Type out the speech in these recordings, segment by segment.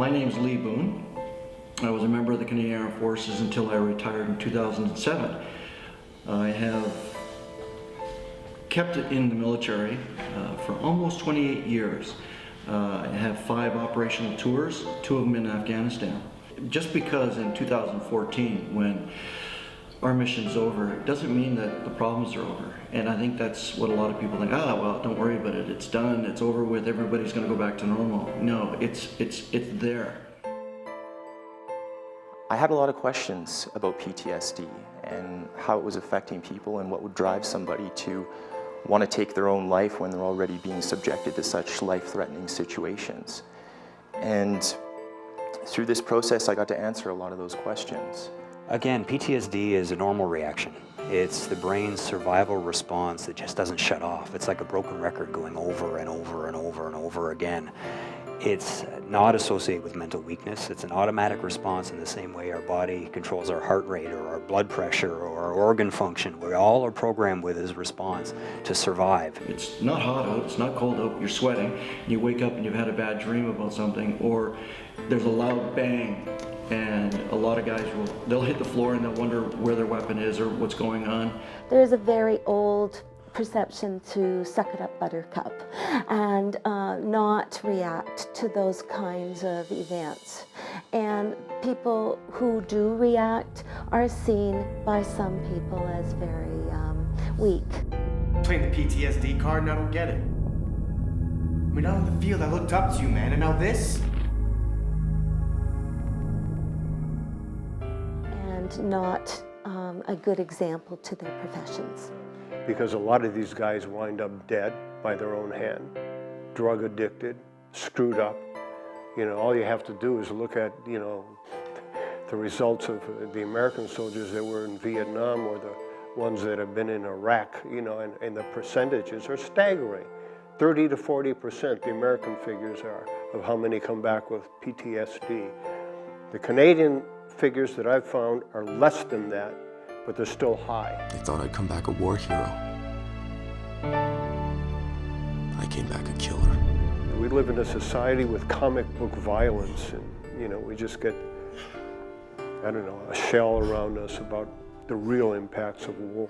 My name's Boon. I was a member of the Canadian Armed Forces until I retired in 2007. I have kept it in the military for almost 28 years. I have 5 operational tours, 2 of them in Afghanistan. Just because in 2014, when our mission's over, it doesn't mean that the problems are over. And I think that's what a lot of people think, well, don't worry about it, it's done, it's over with, everybody's gonna go back to normal. No, it's there. I had a lot of questions about PTSD and how it was affecting people and what would drive somebody to want to take their own life when they're already being subjected to such life-threatening situations. And through this process, I got to answer a lot of those questions. Again, PTSD is a normal reaction. It's the brain's survival response that just doesn't shut off. It's like a broken record going over and over and over and over again. It's not associated with mental weakness. It's an automatic response in the same way our body controls our heart rate or our blood pressure or our organ function. We all are programmed with this response to survive. It's not hot out, it's not cold out, you're sweating, and you wake up and you've had a bad dream about something, or there's a loud bang, and a lot of guys they'll hit the floor and they'll wonder where their weapon is or what's going on. There's a very old perception to suck it up, buttercup, and not react to those kinds of events. And people who do react are seen by some people as very weak. Playing the PTSD card and I don't get it. I mean, out on the field I looked up to you, man, and now this? And not a good example to their professions. Because a lot of these guys wind up dead by their own hand, drug addicted, screwed up. You know, all you have to do is look at, the results of the American soldiers that were in Vietnam or the ones that have been in Iraq, and the percentages are staggering. 30 to 40%, the American figures are, of how many come back with PTSD. The Canadian figures that I've found are less than that, but they're still high. They thought I'd come back a war hero. I came back a killer. We live in a society with comic book violence, and we just get, a shell around us about the real impacts of war.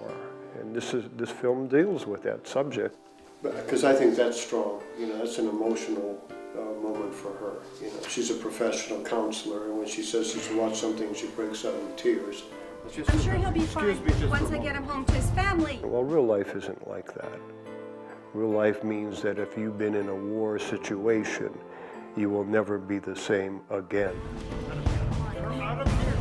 And this film deals with that subject. Because I think that's strong, that's an emotional moment for her. She's a professional counselor, and when she says she's watched something, she breaks out in tears. I'm sure he'll be fine once I get him home to his family. Well, real life isn't like that. Real life means that if you've been in a war situation, you will never be the same again. Out of here.